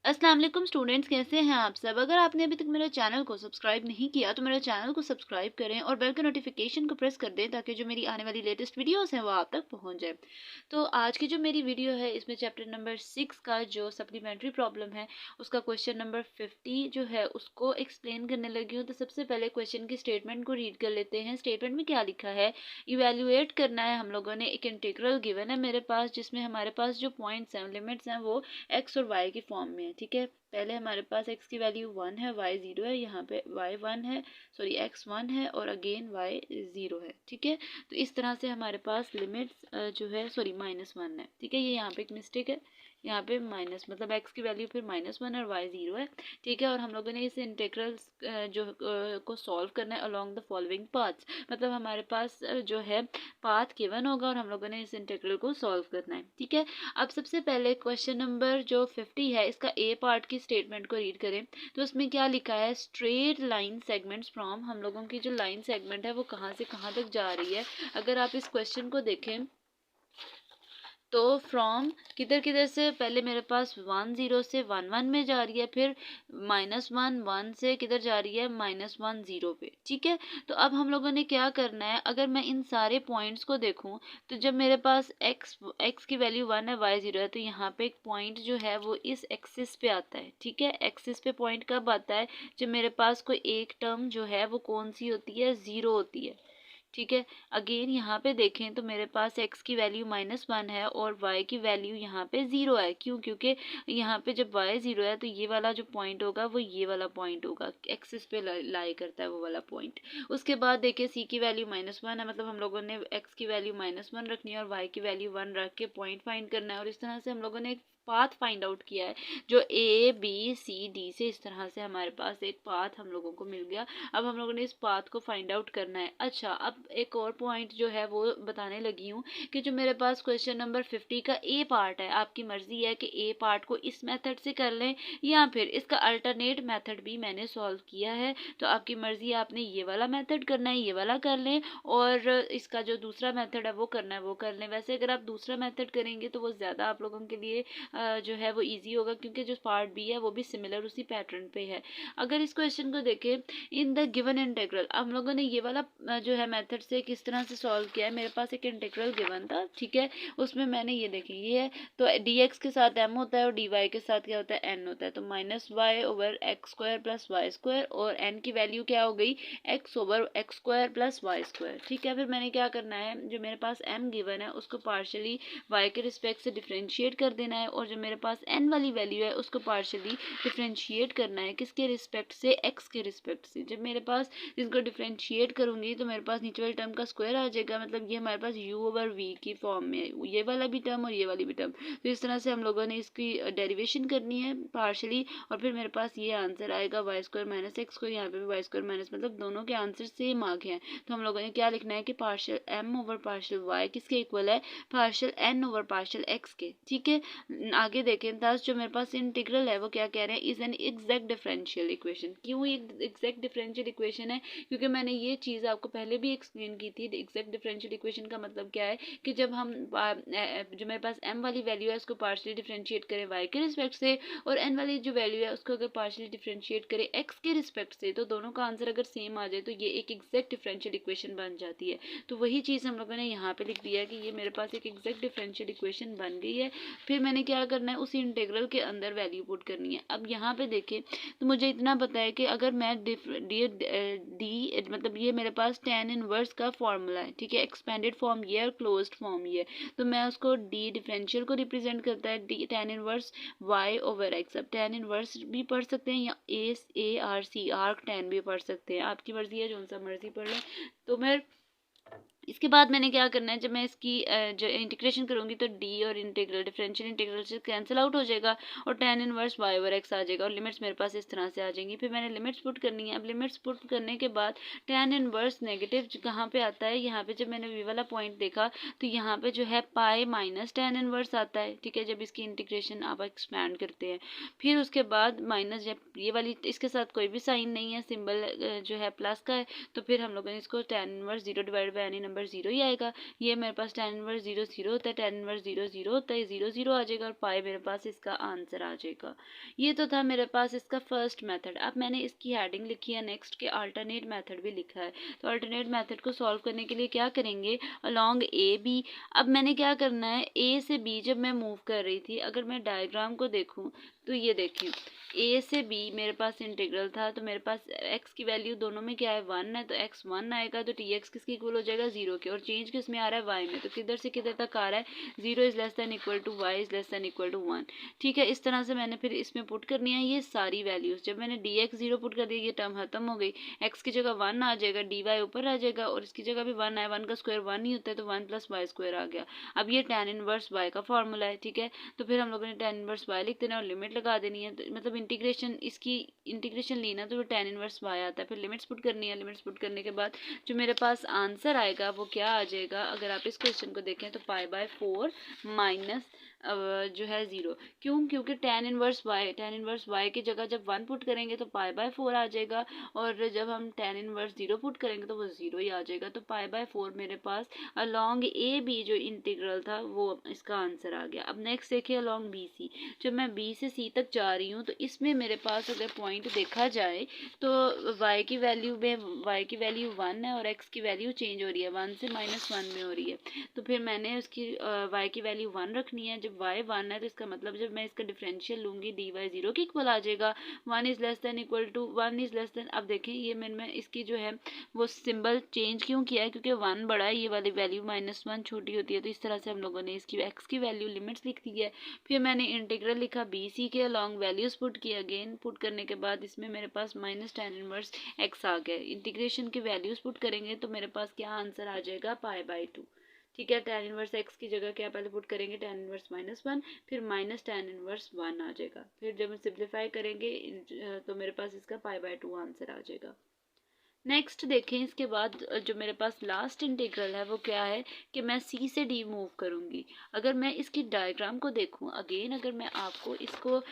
अस्सलाम वालेकुम स्टूडेंट्स, कैसे हैं आप सब। अगर आपने अभी तक मेरे चैनल को सब्सक्राइब नहीं किया तो मेरे चैनल को सब्सक्राइब करें और बेल के नोटिफिकेशन को प्रेस कर दें ताकि जो मेरी आने वाली लेटेस्ट वीडियोस हैं वो आप तक पहुंच जाए। तो आज की जो मेरी वीडियो है इसमें चैप्टर नंबर 6 का जो सप्लीमेंट्री प्रॉब्लम है उसका क्वेश्चन नंबर 50 जो है उसको एक्सप्लेन करने लगी हूँ। तो सबसे पहले क्वेश्चन की स्टेटमेंट को रीड कर लेते हैं। स्टेटमेंट में क्या लिखा है, इवेल्युएट करना है हम लोगों ने। एक इंटीग्रल गिवन है मेरे पास जिसमें हमारे पास जो पॉइंट्स हैं, लिमिट्स हैं, वो एक्स और वाई की फॉर्म में है। ठीक है, पहले हमारे पास x की वैल्यू 1 है, y 0 है, यहाँ पे y 1 है, सॉरी x 1 है और अगेन y 0 है। ठीक है, तो इस तरह से हमारे पास लिमिट्स जो है सॉरी -1 है। ठीक है, ये यहाँ पे एक मिस्टेक है, यहाँ पे माइनस मतलब x की वैल्यू फिर -1 और y 0 है। ठीक है, और हम लोगों ने इस इंटीग्रल जो को सॉल्व करना है अलोंग द फॉलोइंग पाथ्स, मतलब हमारे पास जो है पाथ गिवन होगा और हम लोगों ने इस इंटीग्रल को सॉल्व करना है। ठीक है, अब सबसे पहले क्वेश्चन नंबर जो 50 है इसका ए पार्ट की स्टेटमेंट को रीड करें। तो उसमें क्या लिखा है, स्ट्रेट लाइन सेगमेंट्स फ्रॉम, हम लोगों की जो लाइन सेगमेंट है वो कहाँ से कहाँ तक जा रही है। अगर आप इस क्वेश्चन को देखें तो फ्रॉम किधर किधर से, पहले मेरे पास 1 0 से 1 1 में जा रही है, फिर -1 1 से किधर जा रही है, -1 0 पे। ठीक है, तो अब हम लोगों ने क्या करना है, अगर मैं इन सारे पॉइंट्स को देखूं तो जब मेरे पास x की वैल्यू 1 है, y 0 है, तो यहाँ पे एक पॉइंट जो है वो इस एक्सिस पे आता है। ठीक है, एक्सिस पे पॉइंट कब आता है, जब मेरे पास कोई एक टर्म जो है वो कौन सी होती है, 0 होती है। ठीक है, अगेन यहाँ पे देखें तो मेरे पास x की वैल्यू -1 है और y की वैल्यू यहाँ पे 0 है। क्यों, क्योंकि यहाँ पे जब y 0 है तो ये वाला जो पॉइंट होगा वो ये वाला पॉइंट होगा, एक्सिस पे लाई करता है वो वाला पॉइंट। उसके बाद देखिए c की वैल्यू -1 है, मतलब हम लोगों ने x की वैल्यू -1 रखनी है और y की वैल्यू 1 रख के पॉइंट फाइंड करना है। और इस तरह से हम लोगों ने एक पाथ फाइंड आउट किया है जो a b c d से, इस तरह से हमारे पास एक पाथ हम लोगों को मिल गया। अब हम लोगों ने इस पाथ को फाइंड आउट करना है। अच्छा, अब एक और पॉइंट जो है वो बताने लगी हूँ कि जो मेरे पास क्वेश्चन नंबर 50 का ए पार्ट है, आपकी मर्जी है कि ए पार्ट को इस मेथड से कर लें या फिर इसका अल्टरनेट मेथड भी मैंने सॉल्व किया है। तो आपकी मर्जी है, आपने ये वाला मेथड करना है ये वाला कर लें और इसका जो दूसरा मेथड है वो करना है वो कर लें। वैसे अगर आप दूसरा मेथड करेंगे तो वो ज़्यादा आप लोगों के लिए जो है वो ईजी होगा, क्योंकि जो पार्ट बी है वो भी सिमिलर उसी पैटर्न पे है। अगर इस क्वेश्चन को देखें, इन द गिवन इंटीग्रल, हम लोगों ने ये वाला जो है मेथड से किस तरह से सॉल्व किया है। मेरे पास एक इंटीग्रल गिवन था, ठीक है, उसमें मैंने ये देखिए ये है, तो dx के साथ m होता है और dy के साथ क्या होता है, n होता है। तो -y/x² + y² और n की वैल्यू क्या हो गई, x/x² + y²। ठीक है, फिर मैंने क्या करना है, जो मेरे पास m गिवन है उसको पार्शियली y के रिस्पेक्ट से डिफ्रेंशिएट कर देना है और जो मेरे पास n वाली वैल्यू है उसको पार्शियली डिफ्रेंशिएट करना है, किसके रिस्पेक्ट से, x के रिस्पेक्ट से। जब मेरे पास इसको डिफ्रेंशिएट करूंगी तो मेरे पास नीचे वाली टर्म का स्क्वायर आ जाएगा, मतलब ये हमारे पास u/v की फॉर्म में है, ये वाला भी टर्म और ये वाली भी टर्म। तो इस तरह से हम लोगों ने इसकी डेरिवेशन करनी है पार्शियली और फिर मेरे पास ये आंसर आएगा y² - x²। यहाँ पे भी y² माइनस, मतलब दोनों के आंसर सेम आ गए हैं। तो हम लोगों ने क्या लिखना है कि पार्शियल m/पार्शियल y किसके इक्वल है, पार्शियल n/पार्शियल x के। ठीक है, आगे देखें, दस जो मेरे पास इंटीग्रल है वो क्या कह रहे हैं, is an exact differential equation. क्यों एग्जैक्ट डिफरेंशियल इक्वेशन है, क्योंकि मैंने ये चीज़ आपको पहले भी एक्सप्लेन की थी। एग्जैक्ट डिफरेंशियल इक्वेशन का मतलब क्या है कि जब हम जो मेरे पास m वाली वैल्यू है उसको पार्शियली डिफरेंशिएट करें y के रिस्पेक्ट से और n वाली जो वैल्यू है उसको अगर पार्शियली डिफरेंशिएट करें x के रिस्पेक्ट से, तो दोनों का आंसर अगर सेम आ जाए तो ये एक एग्जैक्ट डिफरेंशियल इक्वेशन बन जाती है। तो वही चीज़ हम लोगों ने यहाँ पे लिख दिया है कि ये मेरे पास एक एग्जैक्ट डिफरेंशियल इक्वेशन बन गई है। फिर मैंने क्या करना है, उसी इंटीग्रल के अंदर वैल्यू पुट करनी है। अब यहाँ पे देखें तो मुझे इतना पता है कि अगर मैं डी मतलब ये मेरे पास tan इनवर्स का फॉर्मूला है, ठीक है, एक्सपेंडेड फॉर्म ये और क्लोज्ड फॉर्म ये, तो मैं उसको डी डिफरेंशियल को रिप्रेजेंट करता है डी tan इनवर्स y/x। अब tan इनवर्स भी पढ़ सकते हैं या ARC आर्क tan भी पढ़ सकते हैं, आपकी मर्जी है, जो सा मर्जी पढ़ लें। तो मैं इसके बाद मैंने क्या करना है, जब मैं इसकी जो इंटीग्रेशन करूंगी तो डी और इंटीग्रल डिफरेंशियल इंटीग्रल से कैंसिल आउट हो जाएगा और tan इनवर्स y/x आ जाएगा और लिमिट्स मेरे पास इस तरह से आ जाएंगी। फिर मैंने लिमिट्स पुट करनी है। अब लिमिट्स पुट करने के बाद tan इनवर्स नेगेटिव कहाँ पे आता है, यहाँ पे जब मैंने वी वाला पॉइंट देखा तो यहाँ पे जो है पाई माइनस tan इनवर्स आता है। ठीक है, जब इसकी इंटीग्रेशन आप एक्सपैंड करते हैं, फिर उसके बाद माइनस, जब ये वाली इसके साथ कोई भी साइन नहीं है, सिंबल जो है प्लस का है, तो फिर हम लोगों ने इसको tan इनवर्स 0/n नंबर 0 ही आएगा। ये मेरे पास tan इनवर्स 0 0 होता है, tan इनवर्स 0 0 होता है, 0 0 आ जाएगा और पाई मेरे पास इसका आंसर आ जाएगा। ये तो था मेरे पास इसका फर्स्ट मेथड। अब मैंने इसकी हेडिंग लिखी है नेक्स्ट के अल्टरनेट मेथड भी लिखा है। तो अल्टरनेट मेथड को सॉल्व करने के लिए क्या करेंगे, अलोंग ए बी। अब मैंने क्या करना है, ए से बी जब मैं मूव कर रही थी, अगर मैं डायग्राम को देखूं तो ये देखें ए से बी मेरे पास इंटीग्रल था, तो मेरे पास एक्स की वैल्यू दोनों में क्या है 1 है, तो एक्स 1 आएगा, तो टी एक्स किसकी इक्वल हो जाएगा 0 के। और चेंज किस में आ रहा है वाई में, तो किधर से किधर तक आ रहा है 0 is less than equal to y is less than equal to 1। ठीक है, इस तरह से मैंने फिर इसमें पुट करनी है ये सारी वैल्यूज। जब मैंने डी एक्स 0 पुट कर दिया ये टर्म खत्म हो गई, एक्स की जगह 1 आ जाएगा, डी वाई ऊपर आ जाएगा और इसकी जगह भी 1 आया, 1 का स्क्वायर 1 ही होता है, तो 1 प्लस वाई स्क्वायर आ गया। अब ये tan इनवर्स वाई का फॉर्मूला है। ठीक है, तो फिर हम लोगों ने tan इनवर्स वाई लिख देना और लिमिट लगा देनी है, तो मतलब इंटीग्रेशन, इसकी इंटीग्रेशन ली ना तो वो tan इनवर्स वाई आता है। फिर लिमिट्स पुट करनी है, लिमिट्स पुट करने के बाद जो मेरे पास आंसर आएगा वो क्या आ जाएगा, अगर आप इस क्वेश्चन को देखें तो पाई बाय 4 माइनस जो है 0। क्यों, क्योंकि tan इनवर्स वाई की जगह जब 1 पुट करेंगे तो पाई बाय 4 आ जाएगा, और जब हम tan इनवर्स 0 पुट करेंगे तो वो 0 ही आ जाएगा। तो पाई बाय 4 मेरे पास अलोंग ए बी जो इंटीग्रल था वो इसका आंसर आ गया। अब नेक्स्ट देखिए अलोंग बी सी। जब मैं बी से सी तक जा रही हूँ तो इसमें मेरे पास अगर पॉइंट देखा जाए तो y की वैल्यू में y की वैल्यू 1 है और x की वैल्यू चेंज हो रही है, 1 से -1 में हो रही है। तो फिर मैंने उसकी y की वैल्यू 1 रखनी है। जब y 1 है तो इसका मतलब जब मैं इसका डिफरेंशियल लूंगी dy 0 के इक्वल आ जाएगा, 1 is less than equal to 1 is less than. अब देखें ये मैंने इसकी जो है वो सिंबल चेंज क्यों किया है, क्योंकि 1 बड़ा है, ये वाली वैल्यू -1 छोटी होती है। तो इस तरह से हम लोगों ने इसकी x की वैल्यू लिमिट्स लिख दी है। फिर मैंने इंटीग्रल लिखा बी सी के अलोंग वैल्यूज पुट किया, अगेन पुट करने के बाद इसमें मेरे पास माइनस tan इनवर्स x आ गया। इंटीग्रेशन की वैल्यूज पुट करेंगे तो मेरे पास क्या आंसर आ जाएगा पाई बाय 2। ठीक है, tan इनवर्स x की जगह क्या पहले पुट करेंगे tan इनवर्स -1, फिर माइनस tan इनवर्स 1 आ जाएगा। फिर जब हम सिंप्लीफाई करेंगे तो मेरे पास इसका पाई बाय 2 आंसर आ जाएगा। नेक्स्ट देखें, इसके बाद जो मेरे पास लास्ट इंटीग्रल है वो क्या है कि मैं सी से डी मूव करूंगी। अगर मैं इसकी डायग्राम को देखूं, अगेन अगर मैं आपको इसको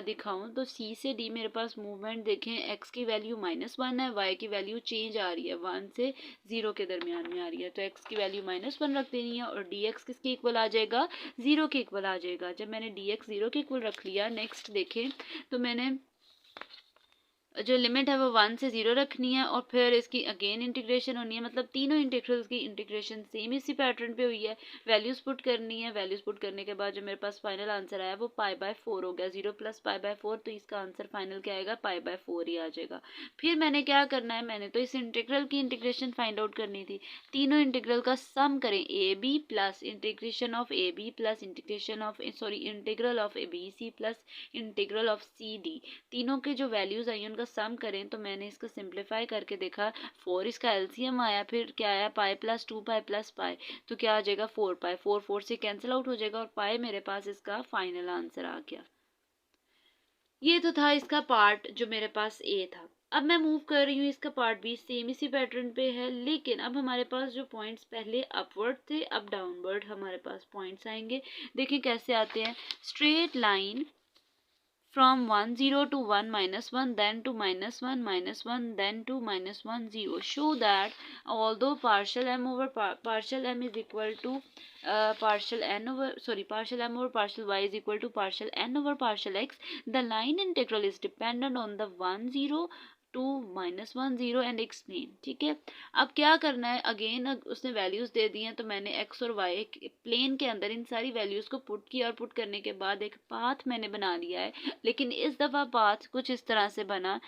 दिखाऊं तो सी से डी मेरे पास मूवमेंट देखें, एक्स की वैल्यू -1 है, वाई की वैल्यू चेंज आ रही है, 1 से 0 के दरमियान में आ रही है, तो एक्स की वैल्यू -1 रख देनी है और डी एक्स किसके इक्वल आ जाएगा 0 के इक्वल आ जाएगा। जब मैंने डी एक्स 0 के इक्वल रख लिया, नेक्स्ट देखें तो मैंने जो लिमिट है वो 1 से 0 रखनी है और फिर इसकी अगेन इंटीग्रेशन होनी है, मतलब तीनों इंटीग्रल्स की इंटीग्रेशन सेम इसी पैटर्न पे हुई है। वैल्यूज पुट करनी है, वैल्यूज पुट करने के बाद जो मेरे पास फाइनल आंसर आया वो पाई बाय 4 हो गया, 0 प्लस पाई बाय 4, तो इसका आंसर फाइनल क्या आएगा पाई बाय 4 ही आ जाएगा। फिर मैंने क्या करना है, मैंने तो इस इंटीग्रल की इंटीग्रेशन फाइंड आउट करनी थी। तीनों इंटीग्रल का सम करें, A B plus integration of A B plus integration of integral of A B C plus integral of C D. तीनों के जो वैल्यूज आई उनका सम करें तो मैंने इसको सिंप्लीफाई करके देखा, 4 इसका एलसीएम आया, फिर क्या आया pi plus 2 pi plus pi, तो क्या आ जाएगा 4 पाई, 4 4 से कैंसिल आउट हो जाएगा और पाई मेरे पास इसका फाइनल आंसर आ गया। ये तो था इसका पार्ट जो मेरे पास ए था। अब मैं मूव कर रही हूँ, इसका पार्ट भी सेम इसी पैटर्न पे है, लेकिन अब हमारे पास जो पॉइंट्स पहले अपवर्ड थे अब डाउनवर्ड हमारे पास पॉइंट्स आएंगे। देखें कैसे आते हैं, straight line from 1 0 to 1 -1, then to -1 -1, then to -1 0. Show that although partial m over partial m is equal to partial m over partial y is equal to partial n over partial x, the line integral is dependent on the 1 0 to -1 0 and explain. ठीक है, अब क्या करना है, again उसने values दे दी हैं तो मैंने x और y प्लेन के अंदर इन सारी वैल्यूज को पुट किया और पुट करने के बाद एक पाथ मैंने बना लिया है, लेकिन इस दफ़ा पाथ कुछ इस तरह से बना,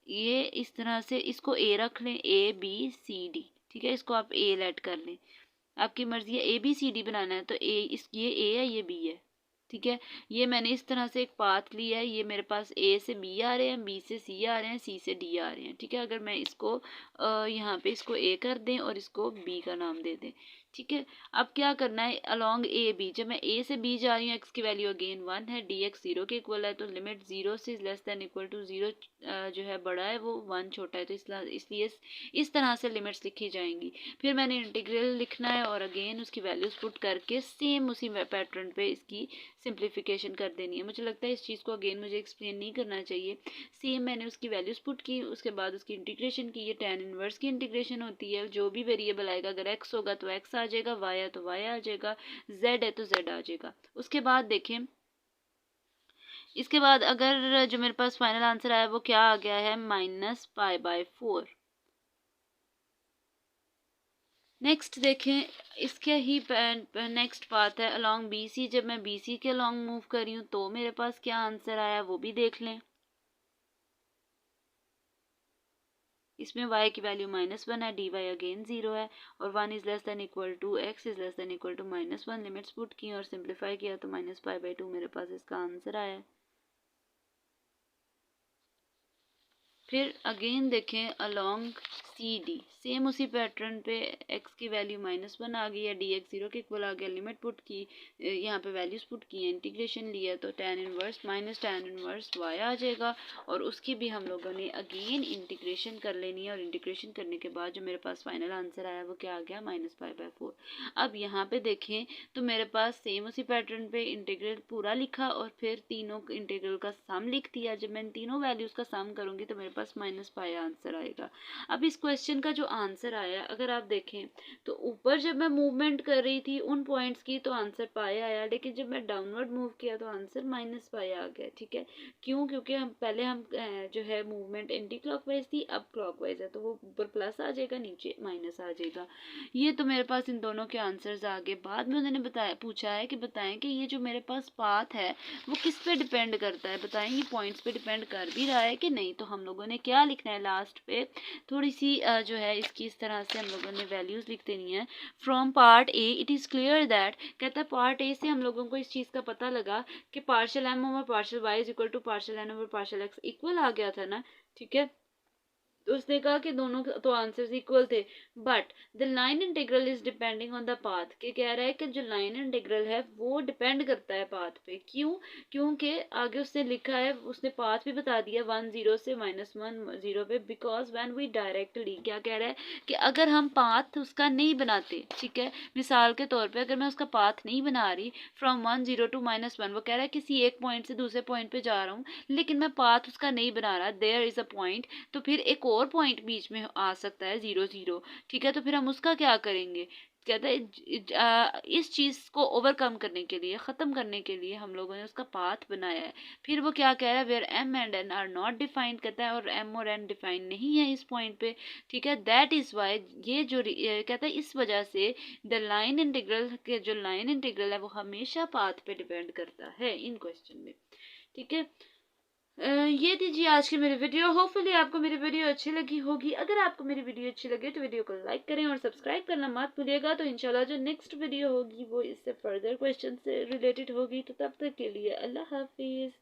ये इस तरह से, इसको a रख लें, A B C D। ठीक है, इसको आप A लेट कर लें, आपकी मर्जी है A B C D बनाना है तो ये A है ये B है। ठीक है, ये मैंने इस तरह से एक पाथ लिया है, ये मेरे पास A से B आ रहे हैं, B से C आ रहे हैं, C से D आ रहे हैं। ठीक है, अगर मैं इसको यहाँ पे इसको A कर दें और इसको B का नाम दे दें, ठीक है। अब क्या करना है, अलॉन्ग ए बी, जब मैं ए से बी जा रही हूँ एक्स की वैल्यू अगेन 1 है, डी एक्स 0 के इक्वल है, तो लिमिट 0 से लेस देन इक्वल टू 0 जो है बड़ा है वो 1 छोटा है, तो इसलिए इस तरह से लिमिट्स लिखी जाएंगी। फिर मैंने इंटीग्रल लिखना है और अगेन उसकी वैल्यूज पुट करके सेम उसी पैटर्न पे इसकी सिंप्लीफिकेशन कर देनी है। मुझे लगता है इस चीज़ को अगेन मुझे एक्सप्लेन नहीं करना चाहिए। सेम मैंने उसकी वैल्यूज पुट की, उसके बाद उसकी इंटीग्रेशन की। ये tan इनवर्स की इंटीग्रेशन होती है, जो भी वेरिएबल आएगा, अगर x होगा तो x आ जाएगा, y है तो y आ जाएगा, z है तो z आ जाएगा। उसके बाद देखें, इसके बाद अगर जो मेरे पास फाइनल आंसर आया वो क्या आ गया है, -π/4। नेक्स्ट देखें, इसके ही नेक्स्ट पाथ है अलॉन्ग बी सी। जब मैं बी सी के अलॉन्ग मूव कर रही हूँ तो मेरे पास क्या आंसर आया वो भी देख लें। इसमें y की वैल्यू -1 है, dy अगेन 0 है, और 1 is less than equal to x is less than equal to -1। Limits put की और सिंप्लीफाई किया तो -π/2 मेरे पास इसका आंसर आया। फिर अगेन देखें अलॉन्ग सी डी, सेम उसी पैटर्न पे x की वैल्यू -1 आ गई है, डी एक्स 0 के इक्वल आ गया, लिमिट पुट की, यहाँ पे वैल्यूज पुट की है, इंटीग्रेशन लिया तो tan inverse minus tan inverse y आ जाएगा, और उसकी भी हम लोगों ने अगेन इंटीग्रेशन कर लेनी है, और इंटीग्रेशन करने के बाद जो मेरे पास फाइनल आंसर आया वो क्या आ गया, -π/4। अब यहाँ पे देखें तो मेरे पास सेम उसी पैटर्न पे इंटीग्रल पूरा लिखा और फिर तीनों इंटीग्रल का सम लिख दिया। जब मैं तीनों वैल्यूज का सम करूंगी तो मेरे पास -π आंसर आएगा। अब इस क्वेश्चन का जो आंसर आया, अगर आप देखें तो ऊपर जब मैं मूवमेंट कर रही थी उन पॉइंट्स की तो आंसर π आया, लेकिन जब मैं डाउनवर्ड मूव किया तो आंसर -π आ गया। ठीक है, क्यों? क्योंकि हम पहले जो है मूवमेंट एंटी क्लॉकवाइज थी, अब क्लॉकवाइज है, तो वो ऊपर प्लस आ जाएगा, नीचे माइनस आ जाएगा। ये तो मेरे पास इन दोनों के आंसर्स आ गए। बाद में उन्होंने पूछा है कि बताएं कि ये जो मेरे पास पाथ है वो किस पे डिपेंड करता है, बताएं ये पॉइंट्स पे डिपेंड कर भी रहा है कि नहीं। तो हम लोगों ने क्या लिखना है लास्ट पे, थोड़ी सी जो है इसकी इस तरह से हम लोगों ने वैल्यूज लिख देनी है। From part A it is clear that, कहता है पार्ट ए से हम लोगों को इस चीज का पता लगा कि partial M over partial Y is equal to partial N over partial X equal आ गया था ना। ठीक है, तो उसने कहा कि दोनों तो आंसर्स इक्वल थे, but the line integral is depending on the path. के कह रहा है कि जो लाइन इंटीग्रल है वो डिपेंड करता है पाथ पे। क्यों? क्योंकि आगे उसने लिखा है, उसने पाथ भी बता दिया 1 0 से -1 0 पे, बिकॉज व्हेन वी डायरेक्टली, क्या कह रहा है कि अगर हम पाथ उसका नहीं बनाते, ठीक है, मिसाल के तौर पे अगर मैं उसका पाथ नहीं बना रही फ्रॉम 1 0 टू -1, वो कह रहा है किसी एक पॉइंट से दूसरे पॉइंट पे जा रहा हूँ लेकिन मैं पाथ उसका नहीं बना रहा, देयर इज अ पॉइंट, तो फिर एक और पॉइंट बीच में आ सकता है 0 0। ठीक है, तो फिर हम उसका क्या करेंगे? कहता है इस चीज को ओवरकम करने के लिए, खत्म करने के लिए हम लोगों ने उसका पाथ बनाया है। फिर वो क्या कह रहा है, where M and N are not defined, कहता है और एम और एन डिफाइन नहीं है इस पॉइंट पे। ठीक है, दैट इज वाई, ये जो कहता है इस वजह से द लाइन इंटीग्रल के जो लाइन इंटीग्रल है वो हमेशा पाथ पे डिपेंड करता है इन क्वेश्चन में। ठीक है, ये थी जी आज की मेरी वीडियो। होपफुली आपको मेरी वीडियो अच्छी लगी होगी। अगर आपको मेरी वीडियो अच्छी लगे तो वीडियो को लाइक करें और सब्सक्राइब करना मत भूलिएगा। तो इंशाल्लाह जो नेक्स्ट वीडियो होगी वो इससे फर्दर क्वेश्चन से रिलेटेड होगी। तो तब तक के लिए अल्लाह हाफिज़।